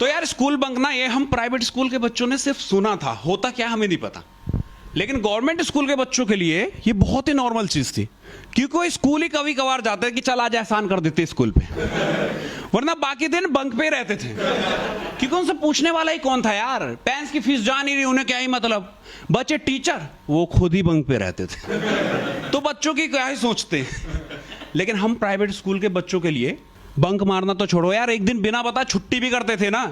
तो यार school bunk ना, ये हम प्राइवेट स्कूल के बच्चों ने सिर्फ सुना था, होता क्या हमें नहीं पता। लेकिन गवर्नमेंट स्कूल के बच्चों के लिए ये बहुत ही नॉर्मल चीज थी, क्योंकि वो स्कूल ही कभी कभार जाते कि चल आज एहसान कर देते स्कूल पे, वरना बाकी दिन बंक पे रहते थे, क्योंकि उनसे पूछने वाला ही कौन था यार। पेरेंट्स की फीस जा नहीं रही, उन्हें क्या ही मतलब। बच्चे टीचर वो खुद ही बंक पे रहते थे, तो बच्चों की क्या ही सोचते। लेकिन हम प्राइवेट स्कूल के बच्चों के लिए बंक मारना तो छोड़ो यार, एक दिन बिना बता छुट्टी भी करते थे ना,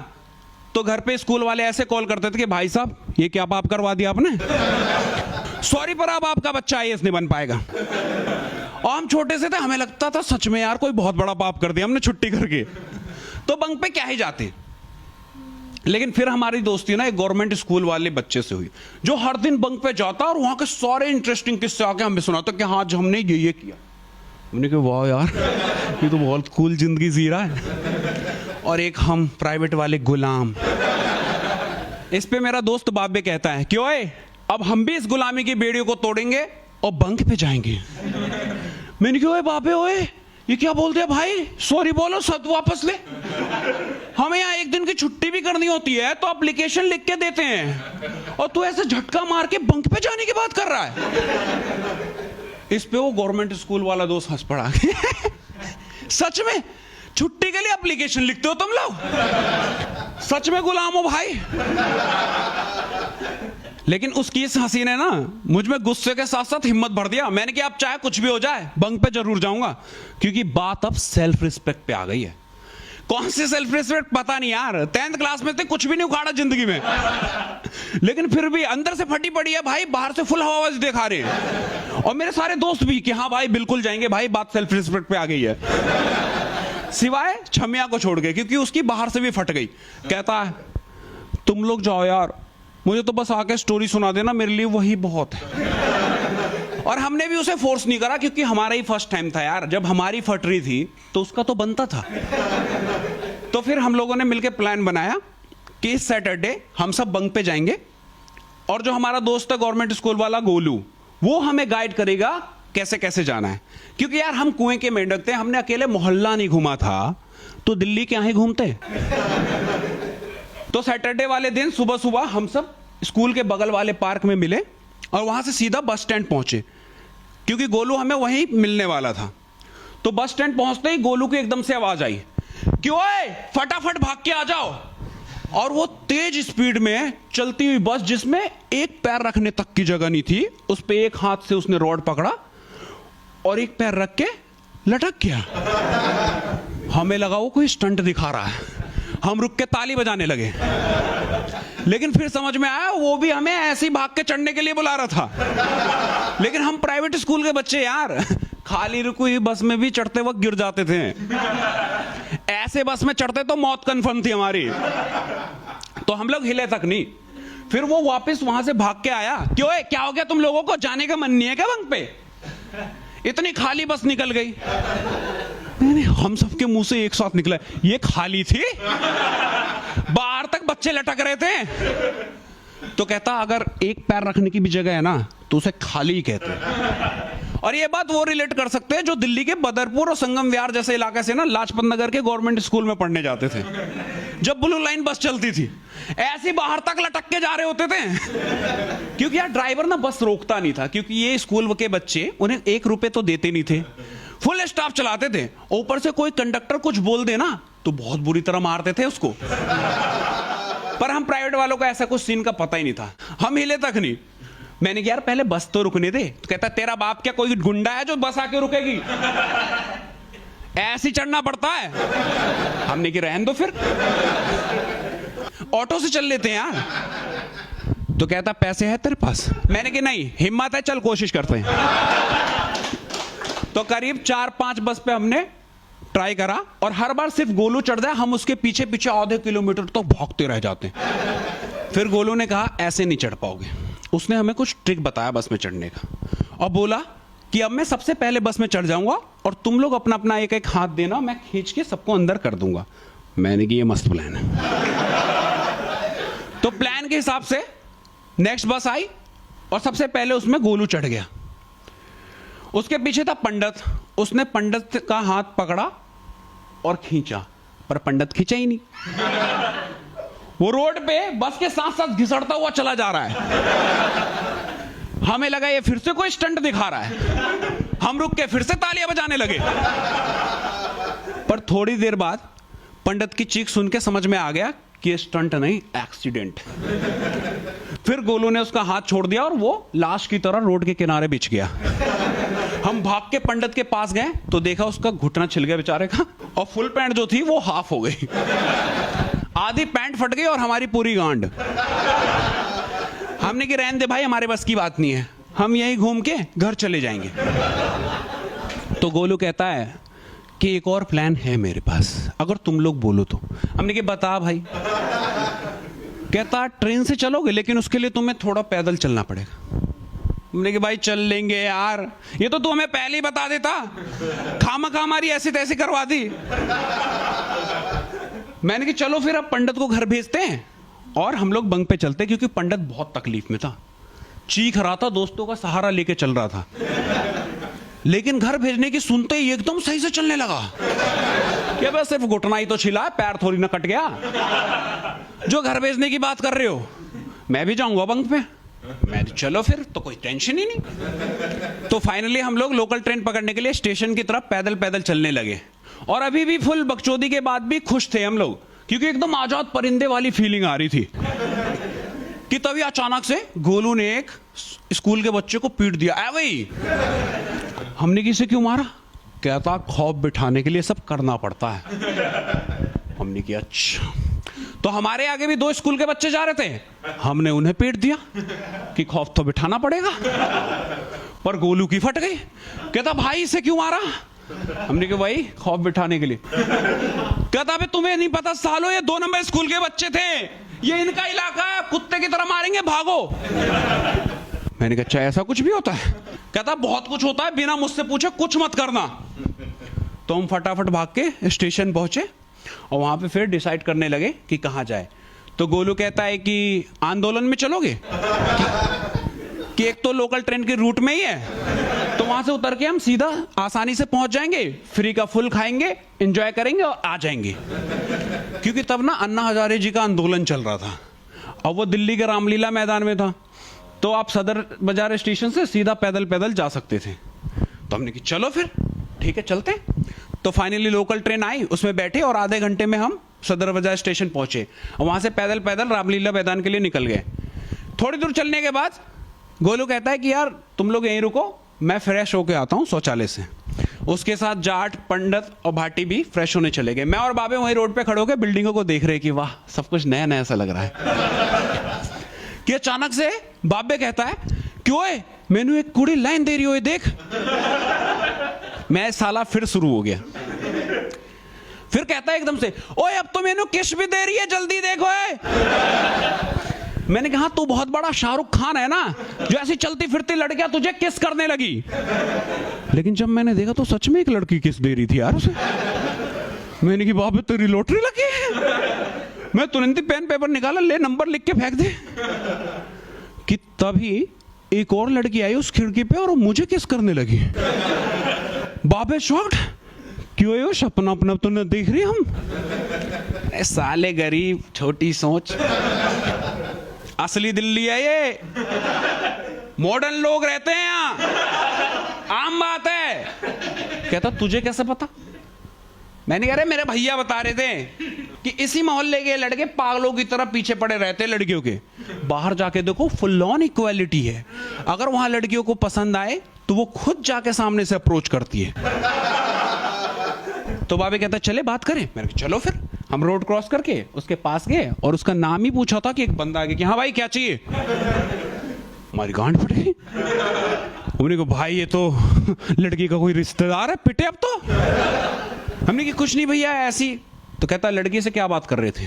तो घर पे स्कूल वाले ऐसे कॉल करते थे कि भाई साहब ये क्या पाप करवा दिया आपने, सॉरी पर अब आपका बच्चा आईएएस नहीं बन पाएगा। और हम छोटे से थे, हमें लगता था सच में यार कोई बहुत बड़ा पाप कर दिया हमने छुट्टी करके, तो बंक पे क्या ही जाते। लेकिन फिर हमारी दोस्ती ना एक गवर्नमेंट स्कूल वाले बच्चे से हुई, जो हर दिन बंक पे जाता और वहां के सारे इंटरेस्टिंग किस्से आके हमें सुनाता कि हाँ हमने ये किया। हमने कहा वाह यार ये तो बहुत कूल जिंदगी जी रहा है। और एक हम प्राइवेट वाले गुलाम। इस पे मेरा दोस्त बाबे कहता है कि ओए अब हम भी इस गुलामी की बेड़ियों को तोड़ेंगे और बंक पे जाएंगे। मैंने कहा ओए बाबे ओए ये क्या बोल दिया भाई, सॉरी बोलो सब वापस ले। हमें यहाँ एक दिन की छुट्टी भी करनी होती है तो एप्लीकेशन लिख के देते हैं, और तू ऐसे झटका मार के बंक पे जाने की बात कर रहा है। इस पे वो गवर्नमेंट स्कूल वाला दोस्त हंस पड़ा। सच में छुट्टी के लिए एप्लीकेशन लिखते हो तुम लोग, सच में गुलाम हो भाई। लेकिन उसकी इस हंसी ने ना मुझ में गुस्से के साथ साथ हिम्मत भर दिया। मैंने कहा अब चाहे कुछ भी हो जाए बंक पे जरूर जाऊंगा, क्योंकि बात अब सेल्फ रिस्पेक्ट पे आ गई है। कौन सी सेल्फ रिस्पेक्ट पता नहीं यार, 10th क्लास में थे, कुछ भी नहीं उखाड़ा जिंदगी में, लेकिन फिर भी अंदर से फटी पड़ी है भाई, बाहर से फुल हवाबाजी दिखा रहे हैं। और मेरे सारे दोस्त भी कि हाँ भाई बिल्कुल जाएंगे भाई, बात सेल्फ रिस्पेक्ट पे आ गई है, सिवाय छमिया को छोड़ के, क्योंकि उसकी बाहर से भी फट गई। कहता है तुम लोग जाओ यार, मुझे तो बस आके स्टोरी सुना देना, मेरे लिए वही बहुत है। और हमने भी उसे फोर्स नहीं करा, क्योंकि हमारा ही फर्स्ट टाइम था यार, जब हमारी फट रही थी तो उसका तो बनता था। तो फिर हम लोगों ने मिलकर प्लान बनाया कि इस सैटरडे हम सब बंक पे जाएंगे, और जो हमारा दोस्त है गवर्नमेंट स्कूल वाला गोलू, वो हमें गाइड करेगा कैसे कैसे जाना है। क्योंकि यार हम कुएं के मेंढक थे, हमने अकेले मोहल्ला नहीं घूमा था, तो दिल्ली क्या ही घूमते। तो सैटरडे वाले दिन सुबह सुबह हम सब स्कूल के बगल वाले पार्क में मिले, और वहां से सीधा बस स्टैंड पहुंचे, क्योंकि गोलू हमें वहीं मिलने वाला था। तो बस स्टैंड पहुंचते ही गोलू की एकदम से आवाज आई कि ओए फटाफट भाग के आ जाओ। और वो तेज स्पीड में चलती हुई बस, जिसमें एक पैर रखने तक की जगह नहीं थी, उस पे एक हाथ से उसने रॉड पकड़ा और एक पैर रख के लटक गया। हमें लगा वो कोई स्टंट दिखा रहा है, हम रुक के ताली बजाने लगे। लेकिन फिर समझ में आया वो भी हमें ऐसे ही भाग के चढ़ने के लिए बुला रहा था। लेकिन हम प्राइवेट स्कूल के बच्चे यार, खाली रुकी हुई बस में भी चढ़ते वक्त गिर जाते थे, ऐसे बस में चढ़ते तो मौत कन्फर्म थी हमारी। तो हम लोग हिले तक नहीं। फिर वो वापस वहां से भाग के आया, क्यों क्या हो गया तुम लोगों को, जाने का मन नहीं है क्या बंक पे? इतनी खाली बस निकल गई। हम सबके मुंह से एक साथ निकला, ये खाली थी? बाहर तक बच्चे लटक रहे थे। तो कहता अगर एक पैर रखने की भी जगह है ना तो उसे खाली ही कहते हैं। और ये बात वो रिलेट कर सकते हैं जो दिल्ली के बदरपुर और संगम विहार जैसे इलाके से ना लाजपत नगर के गवर्नमेंट स्कूल में पढ़ने जाते थे, जब ब्लू लाइन बस चलती थी, ऐसे बाहर तक लटक के जा रहे होते थे। क्योंकि यार ड्राइवर ना बस रोकता नहीं था, क्योंकि ये स्कूल के बच्चे उन्हें 1 रुपए तो देते नहीं थे, फुल स्टाफ चलाते थे। ऊपर से कोई कंडक्टर कुछ बोल देना तो बहुत बुरी तरह मारते थे उसको। पर हम प्राइवेट वालों को ऐसा कुछ सीन का पता ही नहीं था, हम हिले तक नहीं। मैंने कहा यार पहले बस तो रुकने दे। तो कहता तेरा बाप क्या कोई गुंडा है जो बस आके रुकेगी? ऐसे चढ़ना पड़ता है। हमने कहा रहने दो फिर, ऑटो से चल लेते हैं यार। तो कहता पैसे है तेरे पास? मैंने कहा नहीं, हिम्मत है, चल कोशिश करते हैं। तो करीब 4-5 बस पे हमने ट्राई करा, और हर बार सिर्फ गोलू चढ़ जाए, हम उसके पीछे पीछे आधे किलोमीटर तो भागते रह जाते। फिर गोलू ने कहा ऐसे नहीं चढ़ पाओगे। उसने हमें कुछ ट्रिक बताया बस में चढ़ने का, और बोला कि अब मैं सबसे पहले बस में चढ़ जाऊंगा और तुम लोग अपना अपना एक एक हाथ देना, मैं खींच के सबको अंदर कर दूंगा। मैंने कहा ये मस्त प्लान है। तो प्लान के हिसाब से नेक्स्ट बस आई, और सबसे पहले उसमें गोलू चढ़ गया। उसके पीछे था पंडित, उसने पंडित का हाथ पकड़ा और खींचा, पर पंडित खींचा ही नहीं। वो रोड पे बस के साथ साथ घिसड़ता हुआ चला जा रहा है। हमें लगा ये फिर से कोई स्टंट दिखा रहा है, हम रुक के फिर से तालियां बजाने लगे। पर थोड़ी देर बाद पंडित की चीख सुन के समझ में आ गया कि ये स्टंट नहीं, एक्सीडेंट। फिर गोलू ने उसका हाथ छोड़ दिया और वो लाश की तरह रोड के किनारे बिछ गया। हम भाग के पंडित के पास गए तो देखा उसका घुटना छिल गया बेचारे का, और फुल पैंट जो थी वो हाफ हो गई। आधी पैंट फट गई और हमारी पूरी गांड। हमने कि रहने दे भाई, हमारे बस की बात नहीं है, हम यहीं घूम के घर चले जाएंगे। तो गोलू कहता है कि एक और प्लान है मेरे पास, अगर तुम लोग बोलो तो। हमने कि बता भाई। कहता ट्रेन से चलोगे लेकिन उसके लिए तुम्हें थोड़ा पैदल चलना पड़ेगा। हमने कि भाई चल लेंगे यार, ये तो तू हमें पहले ही बता देता, खामखा हमारी ऐसी तैसी करवा दी। मैंने कि चलो फिर अब पंडित को घर भेजते हैं और हम लोग बंक पे चलते, क्योंकि पंडित बहुत तकलीफ में था, चीख रहा था, दोस्तों का सहारा लेके चल रहा था। लेकिन घर भेजने की सुनते ही एकदम सही से चलने लगा। क्या बस सिर्फ घुटना ही तो छिला है, पैर थोड़ी ना कट गया। जो घर भेजने की बात कर रहे हो, मैं भी जाऊंगा बंक पे। मैं चलो फिर तो कोई टेंशन ही नहीं। तो फाइनली हम लोग लोकल ट्रेन पकड़ने के लिए स्टेशन की तरफ पैदल पैदल चलने लगे। और अभी भी फुल बकचोदी के बाद भी खुश थे हम लोग, क्योंकि एकदम आजाद परिंदे वाली फीलिंग आ रही थी। कि तभी अचानक से गोलू ने एक स्कूल के बच्चे को पीट दिया। ऐ भाई, हमने किसे क्यों मारा? कहता खौफ बिठाने के लिए सब करना पड़ता है। हमने किया अच्छा। तो हमारे आगे भी 2 स्कूल के बच्चे जा रहे थे, हमने उन्हें पीट दिया कि खौफ तो बिठाना पड़ेगा। पर गोलू की फट गई। कहता भाई इसे क्यों मारा? हमने कहा भाई खौफ बिठाने के लिए। कहता अबे तुम्हें नहीं पता सालो, ये 2 नंबर स्कूल के बच्चे थे, ये इनका इलाका है, कुत्ते की तरह मारेंगे, भागो। मैंने कहा अच्छा ऐसा कुछ भी होता है? कहता बहुत कुछ होता है, बिना मुझसे पूछे कुछ मत करना। तो हम फटाफट भाग के स्टेशन पहुंचे और वहां पे फिर डिसाइड करने लगे कि कहां जाए। तो गोलू कहता है कि आंदोलन में चलोगे कि एक तो लोकल ट्रेन के रूट में ही है, तो वहां से उतर के हम सीधा आसानी से पहुंच जाएंगे, फ्री का फुल खाएंगे, एंजॉय करेंगे और आ जाएंगे। क्योंकि तब ना अन्ना हजारे जी का आंदोलन चल रहा था और वो दिल्ली के रामलीला मैदान में था, तो आप सदर बाजार स्टेशन से सीधा पैदल पैदल जा सकते थे। तो हमने कहा चलो फिर ठीक है चलते। तो फाइनली लोकल ट्रेन आई, उसमें बैठे और आधे घंटे में हम सदर बाजार स्टेशन पहुंचे और वहां से पैदल पैदल रामलीला मैदान के लिए निकल गए। थोड़ी दूर चलने के बाद गोलू कहता है कि यार तुम लोग यहीं रुको, मैं फ्रेश होके आता हूं शौचालय से। उसके साथ जाट, पंडित और भाटी भी फ्रेश होने चले गए। मैं और बाबे वहीं रोड पे खड़े होकर बिल्डिंगों को देख रहे कि वाह सब कुछ नया नया सा लग रहा है। कि अचानक से बाबे कहता है क्यों है, मैंने एक कुड़ी लाइन दे रही हो देख। मैं साला फिर शुरू हो गया। फिर कहता है एकदम से ओए अब तो मैंने किस भी दे रही है, जल्दी देखो है। मैंने कहा तू बहुत बड़ा शाहरुख खान है ना, जो ऐसी चलती फिरती लड़कियां तुझे किस करने लगी। लेकिन जब मैंने देखा तो सच में एक लड़की किस दे रही थी यार उसे। मैंने कहा बाबे तेरी लॉटरी लगी है। मैं तुरंत ही पेन पेपर निकाला, ले नंबर लिख के फेंक दे। कि तभी एक और लड़की आई उस खिड़की पे और मुझे किस करने लगी। बाबे शॉक्ड, क्यों है सपना अपना तो न देख रही हम। साले गरीब, छोटी सोच, असली दिल्ली है ये, मॉडर्न लोग रहते हैं यहाँ, आम बात है। कहता तुझे कैसे पता? मैंने कहा मेरे भैया बता रहे थे कि इसी मोहल्ले के लड़के पागलों की तरह पीछे पड़े रहते हैं लड़कियों के। बाहर जाके देखो फुल ऑन इक्वालिटी है, अगर वहां लड़कियों को पसंद आए तो वो खुद जाके सामने से अप्रोच करती है। तो बाबे कहता चले बात करें। मैंने कहा चलो फिर। हम रोड क्रॉस करके उसके पास गए और उसका नाम ही पूछा था कि एक बंदा आ गया कि हाँ भाई क्या चाहिए। हमारी गांड फट गई। हमने कहा भाई ये तो लड़की का कोई रिश्तेदार है, पिटे अब तो। हमने कहा कुछ नहीं भैया ऐसी। तो कहता लड़की से क्या बात कर रहे थे?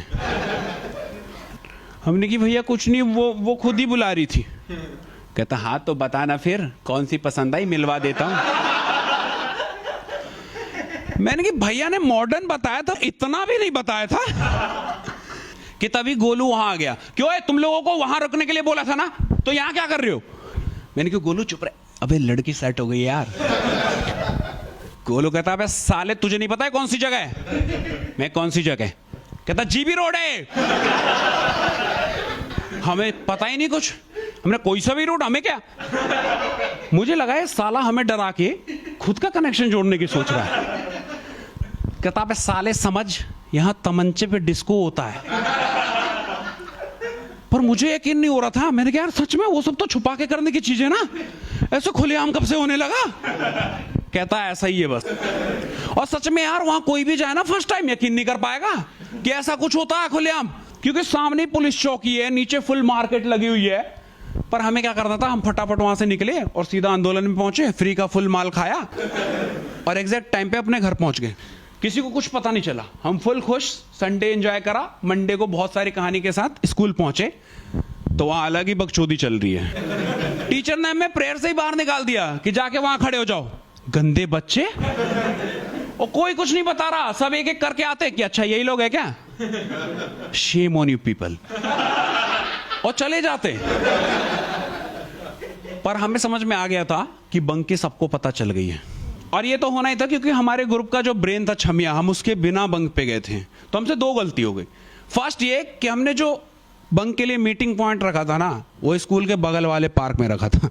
हमने कहा भैया कुछ नहीं, वो खुद ही बुला रही थी। कहता हाँ तो बताना फिर कौन सी पसंद आई, मिलवा देता हूं। मैंने कहा भैया ने मॉडर्न बताया था, इतना भी नहीं बताया था। कि तभी गोलू वहां आ गया। क्यों है तुम लोगों को वहां रुकने के लिए बोला था ना, तो यहां क्या कर रहे हो? मैंने कहा गोलू चुप रहे, अबे लड़की सेट हो गई यार। गोलू कहता अबे साले तुझे नहीं पता है कौन सी जगह है? मैं कौन सी जगह? कहता जीबी रोड है। हमें पता ही नहीं कुछ, हमने कोई सा भी रूट, हमें क्या। मुझे लगा ये साला हमें डरा के खुद का कनेक्शन जोड़ने की सोच रहा है। कहता है साले समझ, यहां तमंचे पे डिस्को होता है। पर मुझे यकीन नहीं हो रहा था। मैंने कहा यार सच में वो सब तो छुपा के करने की चीजें ना, ऐसे खुलेआम कब से होने लगा। कहता है ऐसा ही है बस। और सच में यार वहां कोई भी जाए ना फर्स्ट टाइम यकीन नहीं कर पाएगा कि ऐसा कुछ होता है खुलेआम, क्योंकि सामने पुलिस चौकी है, नीचे फुल मार्केट लगी हुई है। पर हमें क्या करना था, हम फटाफट वहां से निकले और सीधा आंदोलन में पहुंचे, फ्री का फुल माल खाया और एग्जैक्ट टाइम पे अपने घर पहुंच गए। किसी को कुछ पता नहीं चला, हम फुल खुश, संडे एंजॉय करा। मंडे को बहुत सारी कहानी के साथ स्कूल पहुंचे तो वहां अलग ही बकचोदी चल रही है। टीचर ने हमें प्रेयर से ही बाहर निकाल दिया कि जाके वहां खड़े हो जाओ। गंदे बच्चे, और कोई कुछ नहीं बता रहा, सब एक एक करके आते कि अच्छा यही लोग है क्या, शेम ऑन यू पीपल, और चले जाते। पर हमें समझ में आ गया था कि बंक की सबको पता चल गई है। और ये तो होना ही था क्योंकि हमारे ग्रुप का जो ब्रेन था छमिया, हम उसके बिना बंक पे गए थे। तो हमसे दो गलती हो गई। फर्स्ट ये कि हमने जो बंक के लिए मीटिंग पॉइंट रखा था ना, वो स्कूल के बगल वाले पार्क में रखा था।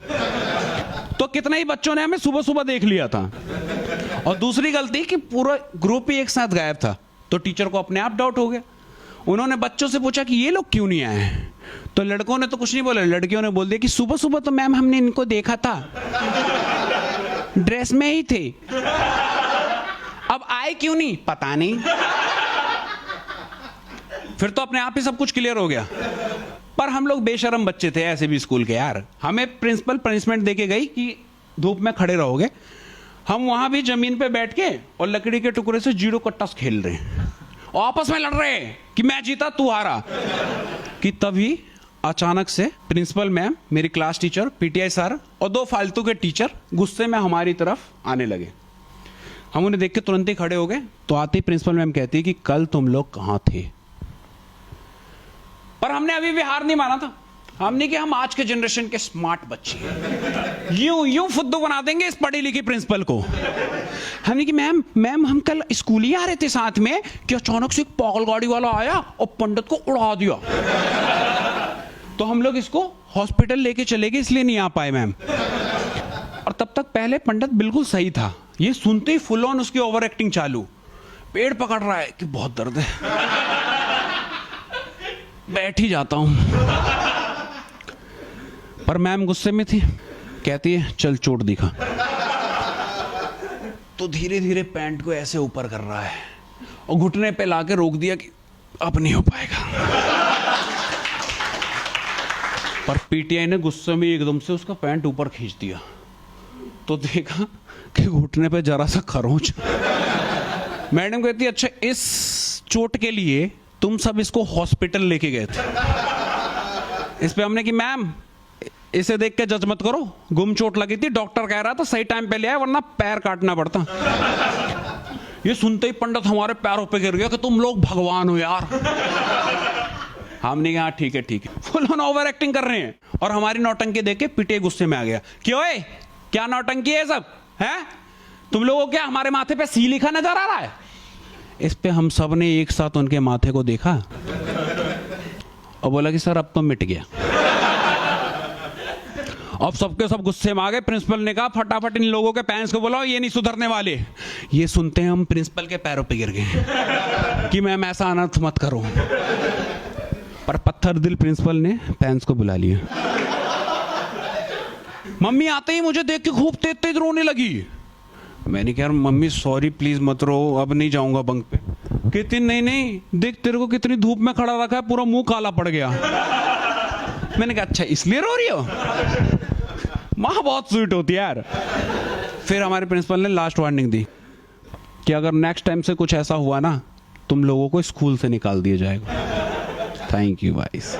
तो कितने ही बच्चों ने हमें सुबह सुबह देख लिया था। और दूसरी गलती कि पूरा ग्रुप ही एक साथ गायब था, तो टीचर को अपने आप डाउट हो गया। उन्होंने बच्चों से पूछा कि ये लोग क्यों नहीं आए हैं, तो लड़कों ने तो कुछ नहीं बोला, लड़कियों ने बोल दिया कि सुबह सुबह तो मैम हमने इनको देखा था, ड्रेस में ही थे, अब आए क्यों नहीं पता नहीं। फिर तो अपने आप ही सब कुछ क्लियर हो गया। पर हम लोग बेशरम बच्चे थे ऐसे भी स्कूल के यार। हमें प्रिंसिपल पनिशमेंट देके गई कि धूप में खड़े रहोगे। हम वहां भी जमीन पे बैठ के और लकड़ी के टुकड़े से जीरो कट्टास खेल रहे हैं और आपस में लड़ रहे हैं कि मैं जीता तू हारा। कि तभी अचानक से प्रिंसिपल मैम, मेरी क्लास टीचर, पीटीआई सर और दो फालतू के टीचर गुस्से में हमारी तरफ आने लगे। हम उन्हें देख के तुरंत ही खड़े हो गए। तो आते ही प्रिंसिपल मैम कहती है कि कल तुम लोग कहां थे। पर हमने अभी भी हार नहीं माना था। हमने कि हम आज के जनरेशन के स्मार्ट बच्चे हैं, यूं फुद्दू बना देंगे इस पढ़ी लिखी प्रिंसिपल को। हमने कि मैम हम कल स्कूल ही आ रहे थे साथ में कि अचानक से एक पागल गाड़ी वाला आया और पंडित को उड़ा दिया। तो हम लोग इसको हॉस्पिटल लेके चले गए, इसलिए नहीं आ पाए मैम। और तब तक पहले पंडित बिल्कुल सही था, ये सुनते ही फुल ऑन उसकी ओवर एक्टिंग चालू। पेड़ पकड़ रहा है कि बहुत दर्द है, बैठ ही जाता हूं। पर मैम गुस्से में थी, कहती है चल चोट दिखा। तो धीरे धीरे पैंट को ऐसे ऊपर कर रहा है और घुटने पे लाके रोक दिया कि अब नहीं हो पाएगा। पर पीटीआई ने गुस्से में एकदम से उसका पैंट ऊपर खींच दिया, तो देखा कि घुटने पे जरा सा खरोंच। मैडम कहती है अच्छा इस चोट के लिए तुम सब इसको हॉस्पिटल लेके गए थे। इस पे हमने कि मैम इसे देख के जज मत करो, गुम चोट लगी थी, डॉक्टर कह रहा था सही टाइम पे ले आए वरना पैर काटना पड़ता। ये सुनते ही पंडित हमारे पैरों पे गिर गया कि तुम लोग भगवान हो यार। हमने कहा ठीक है फुल ऑन ओवर एक्टिंग कर रहे हैं। और हमारी नौटंकी देख के पीटे गुस्से में आ गया कि ओए क्या नौटंकी है सब है, तुम लोगों को क्या हमारे माथे पे सी लिखा नजर आ रहा है। इस पे हम सब ने एक साथ उनके माथे को देखा और बोला कि सर अब तो मिट गया। अब सबके सब गुस्से में आ गए। प्रिंसिपल ने कहा फटाफट इन लोगों के पेरेंट्स को बुलाओ, ये नहीं सुधरने वाले। ये सुनते हैं हम प्रिंसिपल के पैरों पे गिर गए कि मैम ऐसा अनर्थ मत करो। पर पत्थर दिल प्रिंसिपल ने पेरेंट्स को बुला लिया। मम्मी आते ही मुझे देख के खूब तेज तेज रोने लगी। मैंने कहा मम्मी सॉरी प्लीज मत रो, अब नहीं जाऊंगा बंक पे। कहती नहीं देख तेरे को कितनी धूप में खड़ा रखा है, पूरा मुंह काला पड़ गया। मैंने कहा अच्छा इसलिए रो रही हो। माँ बहुत स्वीट होती है यार। फिर हमारे प्रिंसिपल ने लास्ट वार्निंग दी कि अगर नेक्स्ट टाइम से कुछ ऐसा हुआ ना, तुम लोगों को स्कूल से निकाल दिया जाएगा। Thank you guys.